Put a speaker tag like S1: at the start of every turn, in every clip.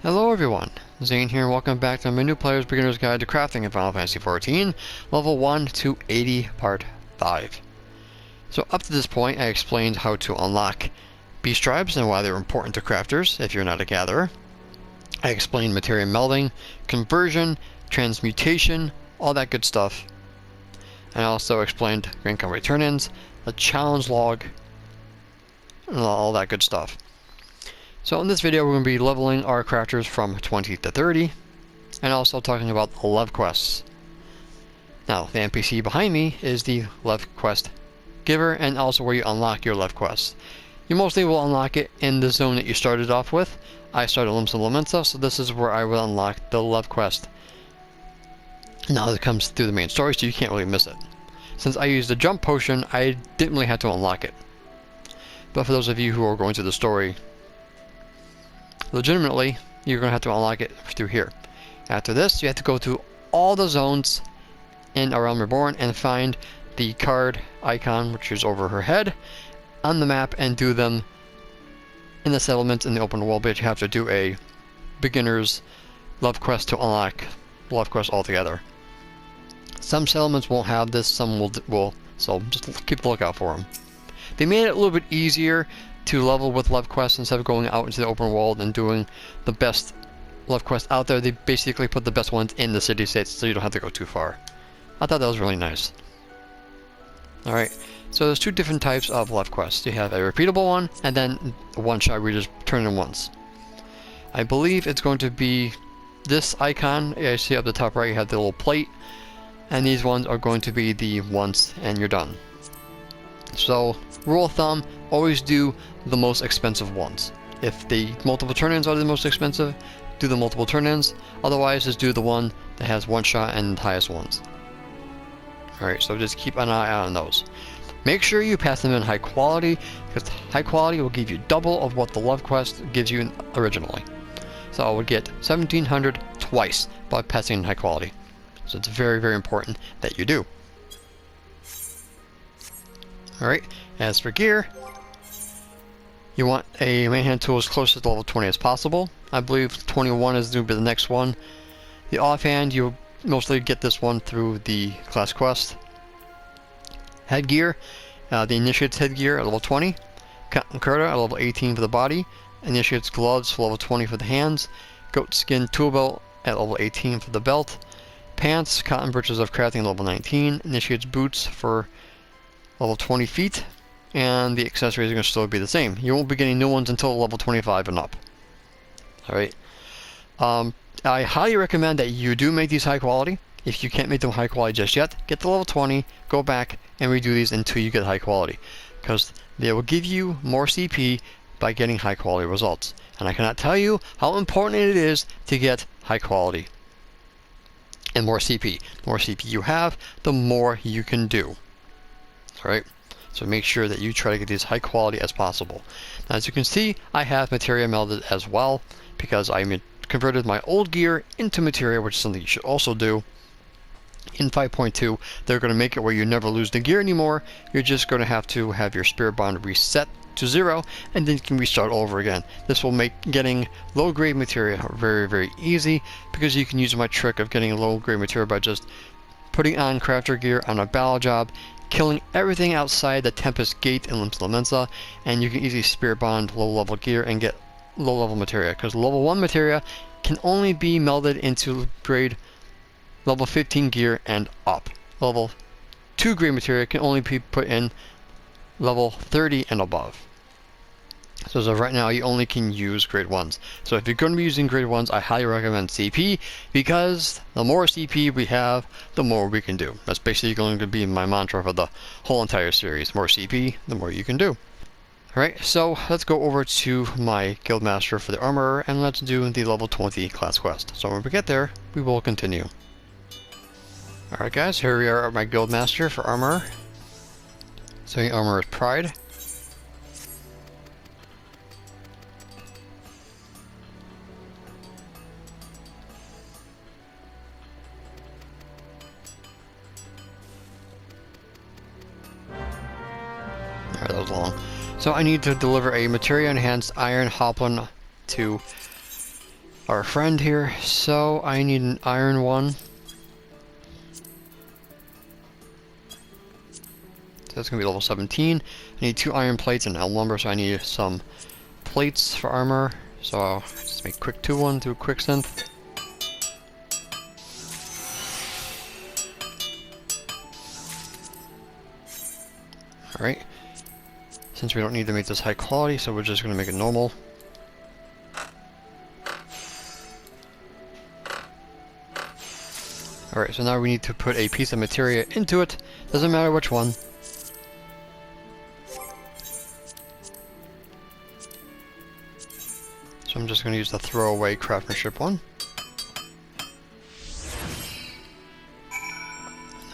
S1: Hello everyone, Zane here and welcome back to my new player's beginner's guide to crafting in Final Fantasy XIV, level 1 to 80, part 5. So up to this point I explained how to unlock beast tribes and why they're important to crafters if you're not a gatherer. I explained materia melding, conversion, transmutation, all that good stuff. And I also explained grandcompany turn-ins, the challenge log, and all that good stuff. So in this video we're going to be leveling our crafters from 20 to 30, and also talking about the lev quests. Now the NPC behind me is the lev quest giver, and also where you unlock your lev quests. You mostly will unlock it in the zone that you started off with. I started Limsa, so this is where I will unlock the lev quest. Now it comes through the main story, so you can't really miss it. Since I used the jump potion, I didn't really have to unlock it. But for those of you who are going through the story, legitimately, you're going to have to unlock it through here. After this, you have to go through all the zones in around Reborn and find the card icon, which is over her head, on the map, and do them in the settlements in the open world. But you have to do a beginner's lev quest to unlock lev quest altogether. Some settlements won't have this, some will, so just keep a lookout for them. They made it a little bit easier to level with lev quests instead of going out into the open world and doing the best lev quests out there. They basically put the best ones in the city-states so you don't have to go too far. I thought that was really nice. Alright, so there's two different types of lev quests. You have a repeatable one, and then a one-shot where you just turn in once. I believe it's going to be this icon. Yeah, you see up the top right you have the little plate, and these ones are going to be the once and you're done. So, rule of thumb, always do the most expensive ones. If the multiple turn-ins are the most expensive, do the multiple turn-ins. Otherwise, just do the one that has one shot and the highest ones. Alright, so just keep an eye out on those. Make sure you pass them in high quality, because high quality will give you double of what the lev quest gives you originally. So I would get 1700 twice by passing in high quality. So it's very, very important that you do. Alright, as for gear, you want a main hand tool as close to level 20 as possible. I believe 21 is going to be the next one. The offhand, you'll mostly get this one through the class quest. Headgear, the Initiate's headgear at level 20. Cotton Curta at level 18 for the body. Initiate's gloves for level 20 for the hands. Goat skin tool belt at level 18 for the belt. Pants, cotton breeches of crafting level 19. Initiate's boots for level 20 feet, and the accessories are going to still be the same. You won't be getting new ones until level 25 and up. Alright. I highly recommend that you do make these high quality. If you can't make them high quality just yet, get to level 20, go back and redo these until you get high quality. Because they will give you more CP by getting high quality results. And I cannot tell you how important it is to get high quality. And more CP. The more CP you have, the more you can do. Alright, so make sure that you try to get these high quality as possible. Now, as you can see, I have materia melded as well, because I converted my old gear into materia, which is something you should also do. In 5.2, they're going to make it where you never lose the gear anymore. You're just going to have your spirit bond reset to 0, and then you can restart over again. This will make getting low-grade materia very, very easy, because you can use my trick of getting low-grade materia by just putting on crafter gear on a battle job, killing everything outside the Tempest Gate in Limsa, and you can easily spirit bond low-level gear and get low-level materia, because level 1 materia can only be melded into grade level 15 gear and up. Level 2 grade materia can only be put in level 30 and above. So as of right now, you only can use grade 1s. So if you're going to be using grade 1s, I highly recommend CP, because the more CP we have, the more we can do. That's basically going to be my mantra for the whole entire series. More CP, the more you can do. Alright, so let's go over to my guildmaster for the armorer, and let's do the level 20 class quest. So when we get there, we will continue. Alright guys, here we are at my guildmaster for armorer. So the armorer's pride. Alright, that was long. So I need to deliver a materia enhanced iron hoplon to our friend here. So I need an iron one. So that's gonna be level 17. I need 2 iron plates and L lumber, so I need some plates for armor. So I'll just make quick 2-1 through quick synth. Alright. Since we don't need to make this high quality, so we're just gonna make it normal. Alright, so now we need to put a piece of materia into it. Doesn't matter which one. So I'm just going to use the throwaway craftsmanship one.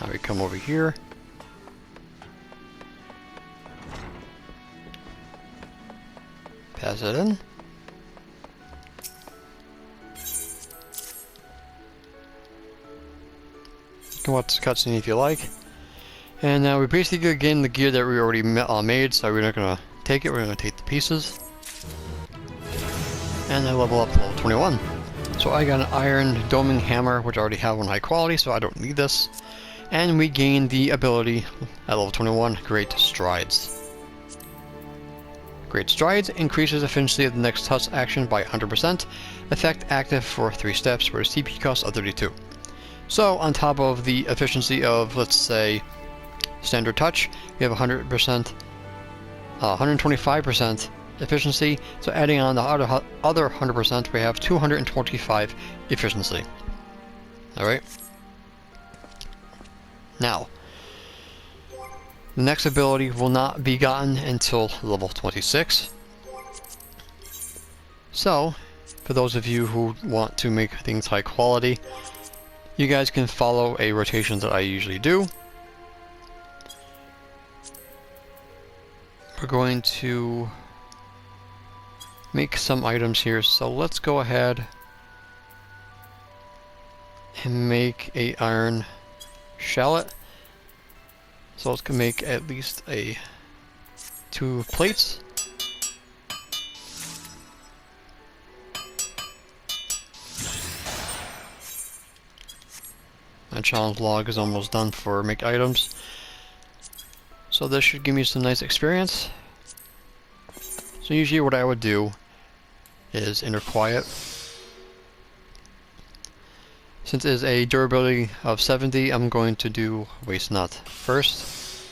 S1: Now we come over here. Pass it in. You can watch the cutscene if you like. And now we're basically getting the gear that we already made, so we're not going to take it, we're going to take the pieces. And I level up to level 21. So I got an iron doming hammer, which I already have one high quality, so I don't need this. And we gain the ability at level 21, Great Strides. Great Strides increases efficiency of the next touch action by 100%. Effect active for 3 steps, where CP costs are 32. So on top of the efficiency of, let's say, standard touch, we have 100%, 125% efficiency. So adding on the other 100%, we have 225 efficiency. Alright. Now, the next ability will not be gotten until level 26. So, for those of you who want to make things high quality, you guys can follow a rotation that I usually do. We're going to make some items here, so let's go ahead and make a iron shallot. So let's make at least 2 plates. My challenge log is almost done for make items. So this should give me some nice experience. So usually what I would do is enter quiet. Since it is a durability of 70, I'm going to do waste not first.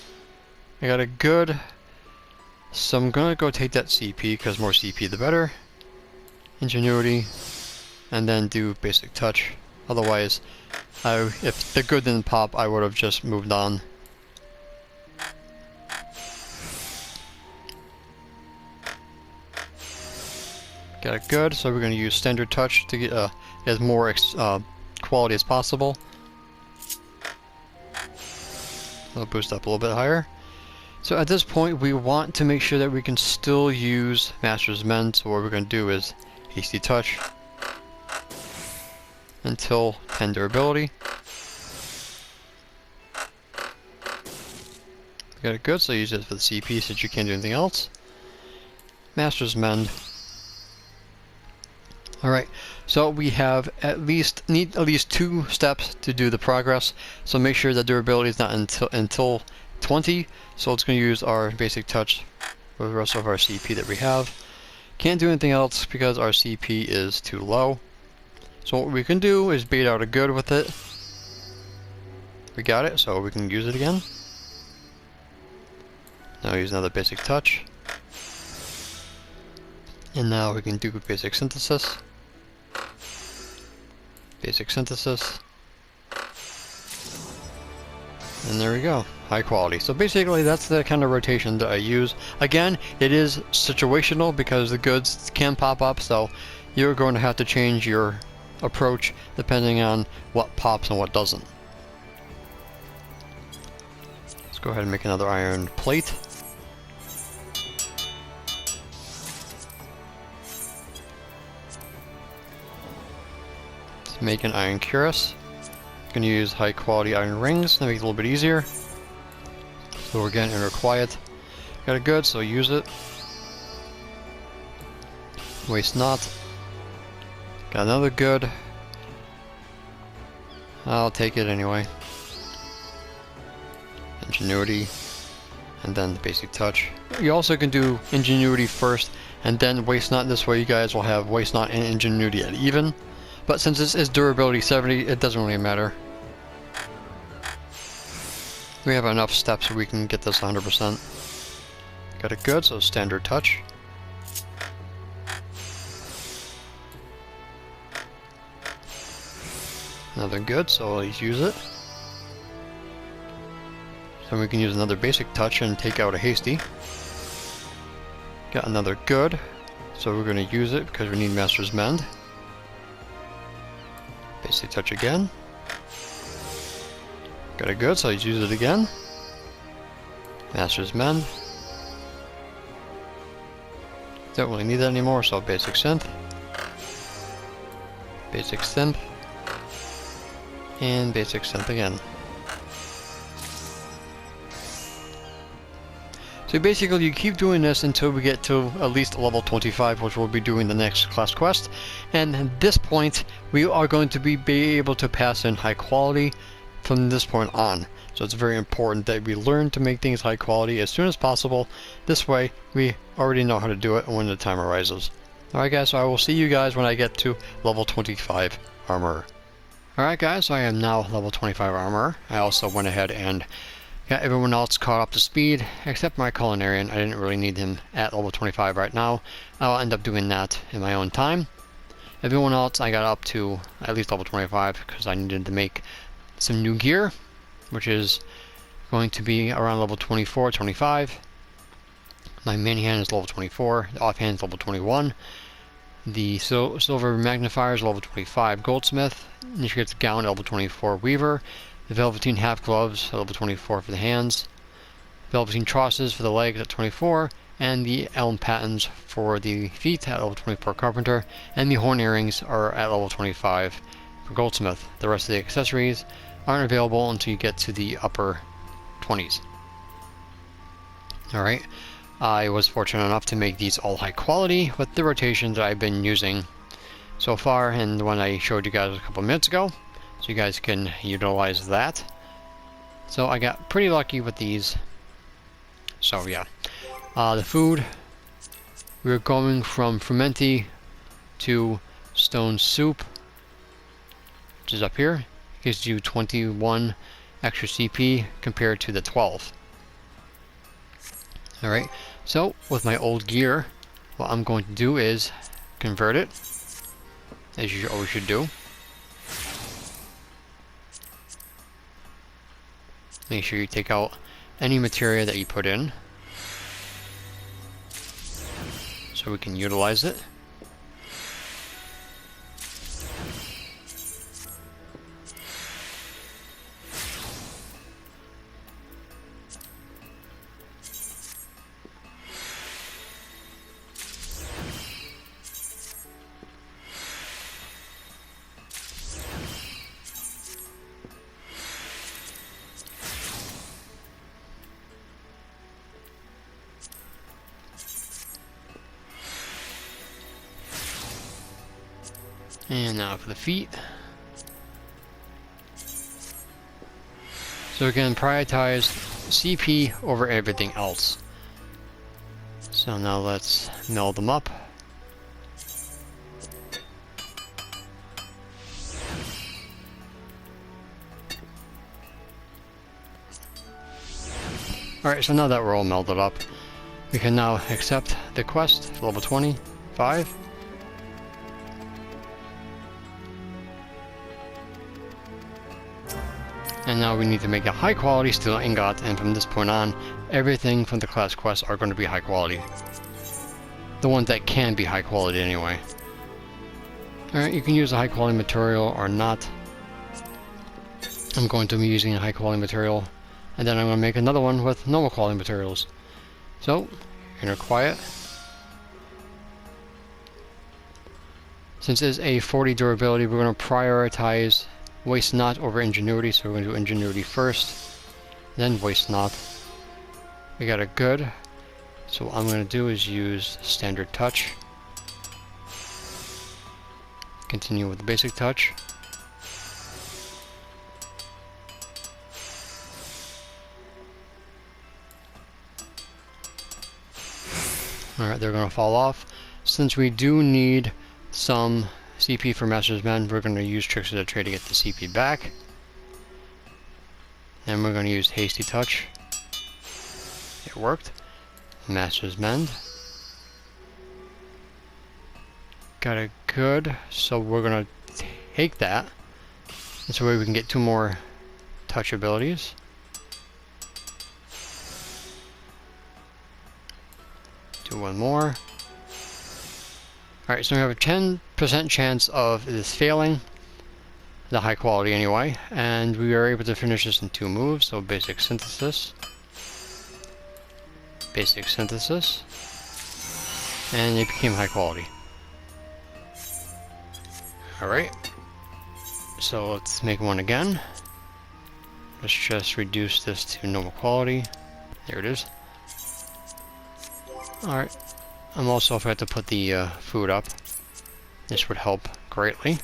S1: I got a good, so I'm gonna go take that CP, because more CP the better. Ingenuity, and then do basic touch. Otherwise, if the good didn't pop, I would have just moved on. Got it good, so we're going to use standard touch to get as more quality as possible. I'll boost up a little bit higher. So at this point, we want to make sure that we can still use Master's Mend. So what we're going to do is Hasty Touch until 10 durability. Got it good, so use it for the CP since you can't do anything else. Master's Mend. Alright, so we have need at least 2 steps to do the progress. So make sure that durability is not until 20. So it's going to use our basic touch for the rest of our CP that we have. Can't do anything else because our CP is too low. So what we can do is bait out a good with it. We got it, so we can use it again. Now use another basic touch. And now we can do basic synthesis. Basic synthesis. And there we go. High quality. So basically that's the kind of rotation that I use. Again, it is situational because the goods can pop up, so you're going to have to change your approach depending on what pops and what doesn't. Let's go ahead and make another iron plate. Let's make an iron cuirass. I'm going to use high quality iron rings to make it a little bit easier. So we're getting inner quiet. Got it good, so use it. Waste not. Got another good. I'll take it anyway. Ingenuity, and then the basic touch. You also can do Ingenuity first, and then Waste Not. This way you guys will have Waste Not and Ingenuity at even. But since this is durability 70, it doesn't really matter. We have enough steps so we can get this 100%. Got it good, so standard touch. Another good, so let's use it. So we can use another basic touch and take out a Hasty. Got another good, so we're going to use it because we need Master's Mend. Basic touch again. Got a good, so let's use it again. Master's Mend. Don't really need that anymore, so basic synth. Basic synth. And basic synth again. So basically you keep doing this until we get to at least level 25, which we'll be doing the next class quest. And at this point we are going to be able to pass in high quality from this point on. So it's very important that we learn to make things high quality as soon as possible. This way we already know how to do it when the time arises. Alright guys, so I will see you guys when I get to level 25 armor. Alright guys, so I am now level 25 armor. I also went ahead and got everyone else caught up to speed, except my culinarian. I didn't really need him at level 25 right now. I'll end up doing that in my own time. Everyone else I got up to at least level 25 because I needed to make some new gear, which is going to be around level 24, 25. My main hand is level 24, the offhand is level 21. The silver magnifier is level 25 goldsmith. Initiates gown level 24 weaver. The velveteen half gloves level 24 for the hands. Velveteen trosses for the legs at 24. And the elm pattens for the feet at level 24 carpenter. And the horn earrings are at level 25 for goldsmith. The rest of the accessories aren't available until you get to the upper 20s. Alright. I was fortunate enough to make these all high quality with the rotations that I've been using so far and the one I showed you guys a couple minutes ago, so you guys can utilize that. So I got pretty lucky with these. So yeah, the food, we're going from Fermenti to Stone Soup, which is up here. It gives you 21 extra CP compared to the 12. Alright, so with my old gear, what I'm going to do is convert it, as you always should do. Make sure you take out any material that you put in, so we can utilize it. And now for the feet. So again, prioritize CP over everything else. So now let's meld them up. Alright, so now that we're all melded up, we can now accept the quest for level 25. And now we need to make a high quality steel ingot, and from this point on, everything from the class quests are going to be high quality. The ones that can be high quality anyway. Alright, you can use a high quality material or not. I'm going to be using a high quality material, and then I'm going to make another one with normal quality materials. So, inner quiet. Since it's a 40 durability, we're going to prioritize Waste Not over Ingenuity, so we're going to do Ingenuity first, then Waste Not. We got a good, so what I'm going to do is use Standard Touch. Continue with the basic touch. Alright, they're going to fall off. Since we do need some CP for Master's Mend, we're going to use Tricks of the Trade to get the CP back. Then we're going to use Hasty Touch. It worked. Master's Mend. Got it good. So we're going to take that. This way we can get 2 more touch abilities. Do 1 more. Alright, so we have a 10% chance of this failing. The high quality anyway. And we are able to finish this in 2 moves. So basic synthesis. Basic synthesis. And it became high quality. Alright. So let's make 1 again. Let's just reduce this to normal quality. There it is. Alright. I'm also if I have to put the food up. This would help greatly.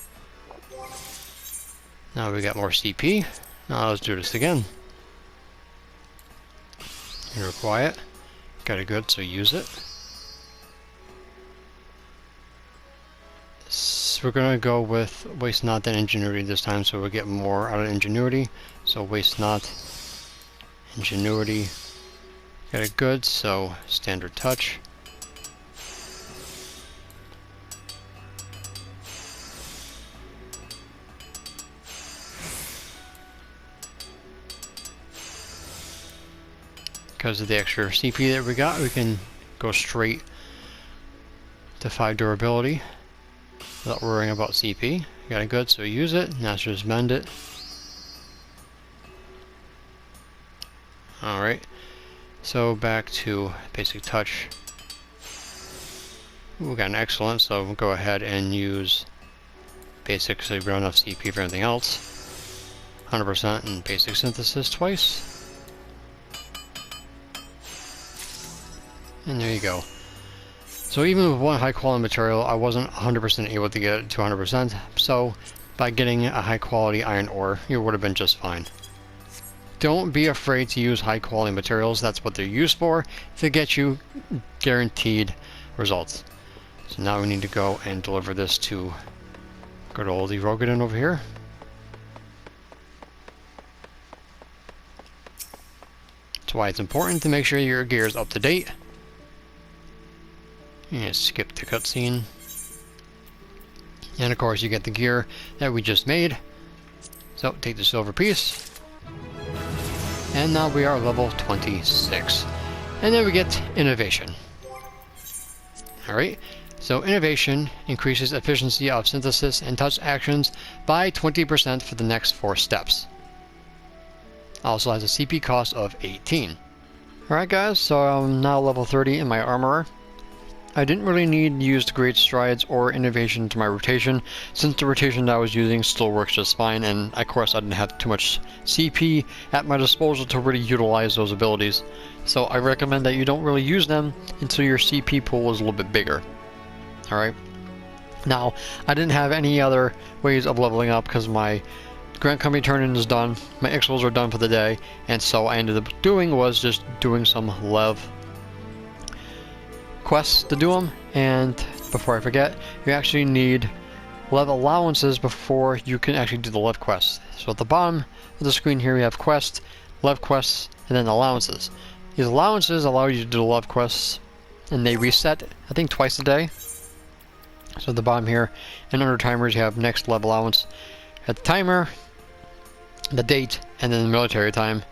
S1: Now we got more CP. Now let's do this again. You're quiet. Got it good, so use it. So we're gonna go with waste not then Ingenuity this time, so we'll get more out of Ingenuity. So waste not Ingenuity. Got it good, so standard touch. Because of the extra CP that we got, we can go straight to 5 durability without worrying about CP. Got it good, so use it. Now let's just mend it. Alright, so back to basic touch. We got an excellent, so we'll go ahead and use basic so we've got enough CP for anything else. 100% and basic synthesis twice. And there you go. So even with 1 high quality material, I wasn't 100% able to get it to 100%. So by getting a high quality iron ore, you would have been just fine. Don't be afraid to use high quality materials. That's what they're used for, to get you guaranteed results. So now we need to go and deliver this to good old Rogadin over here. That's why it's important to make sure your gear is up to date. Yeah, skip the cutscene. And of course you get the gear that we just made. So take the silver piece. And now we are level 26. And then we get innovation. Alright, so innovation increases efficiency of synthesis and touch actions by 20% for the next 4 steps. Also has a CP cost of 18. Alright guys, so I'm now level 30 in my armorer. I didn't really need to use the Great Strides or Innovation to my rotation, since the rotation that I was using still works just fine, and of course I didn't have too much CP at my disposal to really utilize those abilities. So I recommend that you don't really use them until your CP pool is a little bit bigger. Alright. Now, I didn't have any other ways of leveling up because my grandcompany turn-in is done, my XIVs are done for the day, and so I ended up doing some lev quests to do them. And before I forget, you actually need lev allowances before you can actually do the lev quests. So at the bottom of the screen here we have quest, lev quests, and then allowances. These allowances allow you to do the lev quests, and they reset I think twice a day. So at the bottom here, and under timers you have next lev allowance at the timer, the date, and then the military time.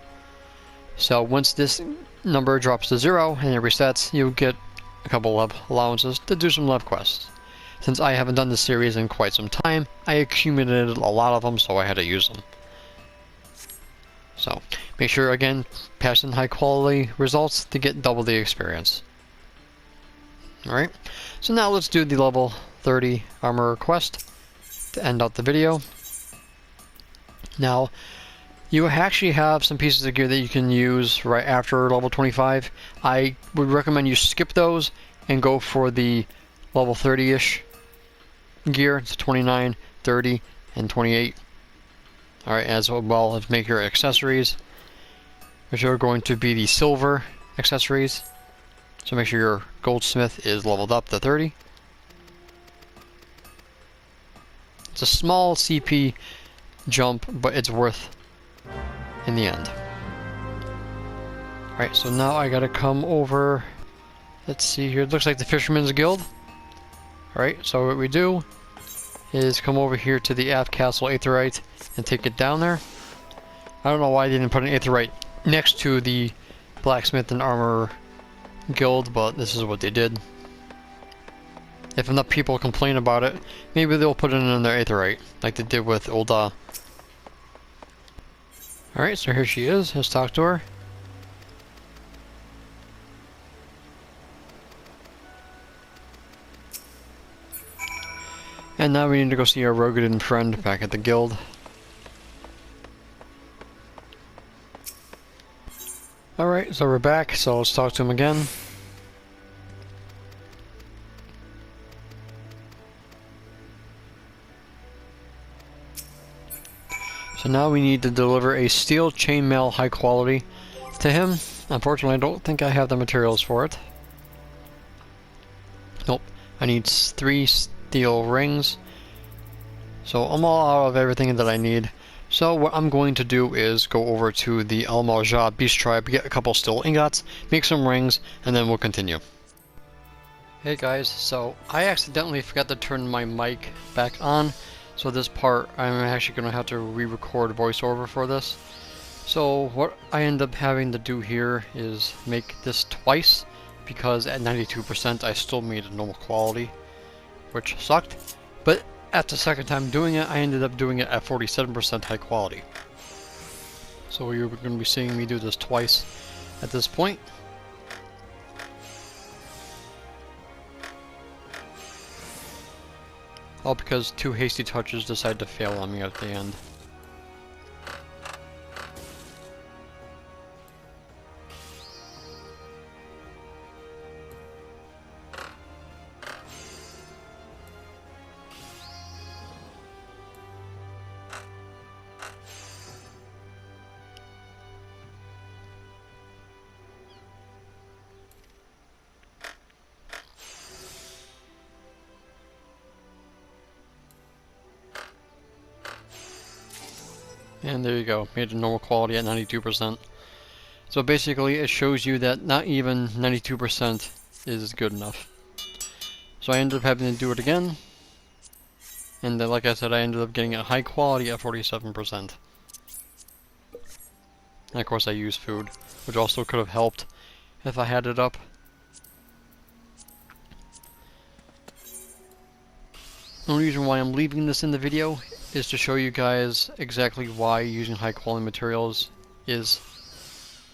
S1: So once this number drops to 0 and it resets, you get a couple of allowances to do some lev quests. Since I haven't done this series in quite some time, I accumulated a lot of them, so I had to use them. So make sure again, pass in high quality results to get double the experience. Alright, so now let's do the level 30 armor quest to end out the video. Now, you actually have some pieces of gear that you can use right after level 25. I would recommend you skip those and go for the level 30-ish gear. It's 29, 30, and 28. Alright, as well as make your accessories, which are going to be the silver accessories. So make sure your goldsmith is leveled up to 30. It's a small CP jump, but it's worth in the end. Alright, so now I gotta come over. Let's see here. It looks like the Fisherman's Guild. Alright, so what we do is come over here to the Aft Castle Aetheryte and take it down there. I don't know why they didn't put an Aetheryte next to the Blacksmith and Armor Guild, but this is what they did. If enough people complain about it, maybe they'll put it in their Aetheryte, like they did with Ulda. Alright, so here she is. Let's talk to her. And now we need to go see our Rogadin friend back at the guild. Alright, so we're back, so let's talk to him again. So now we need to deliver a steel chainmail high quality to him. Unfortunately, I don't think I have the materials for it. Nope. I need 3 steel rings. So I'm all out of everything that I need. So what I'm going to do is go over to the Al Marja Beast Tribe, get a couple steel ingots, make some rings, and then we'll continue. Hey guys, so I accidentally forgot to turn my mic back on. So this part, I'm actually going to have to re-record voiceover for this. So what I end up having to do here is make this twice, because at 92% I still made a normal quality, which sucked. But at the second time doing it, I ended up doing it at 47% high quality. So you're going to be seeing me do this twice at this point. All because 2 hasty touches decided to fail on me at the end. And there you go, made a normal quality at 92%. So basically it shows you that not even 92% is good enough. So I ended up having to do it again. And then, like I said, I ended up getting a high quality at 47%. And of course I used food, which also could have helped if I had it up. The only reason why I'm leaving this in the video is to show you guys exactly why using high quality materials is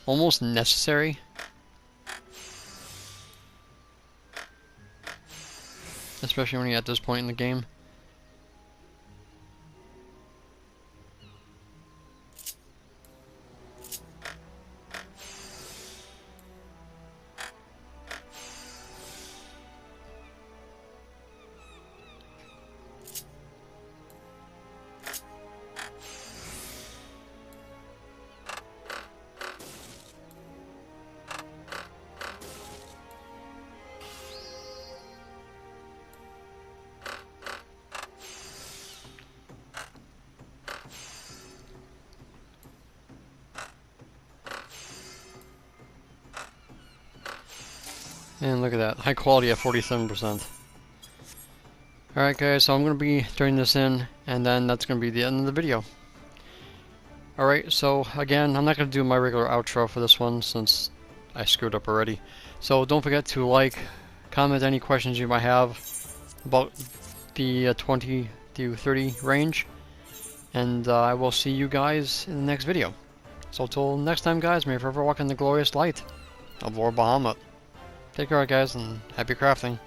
S1: almost necessary. Especially when you're at this point in the game. And look at that, high quality at 47%. Alright guys, so I'm going to be turning this in, and then that's going to be the end of the video. Alright, so again, I'm not going to do my regular outro for this one, since I screwed up already. So don't forget to like, comment any questions you might have about the 20 to 30 range, and I will see you guys in the next video. So till next time guys, may you forever walk in the glorious light of Lord Bahamut. Take care guys, and happy crafting.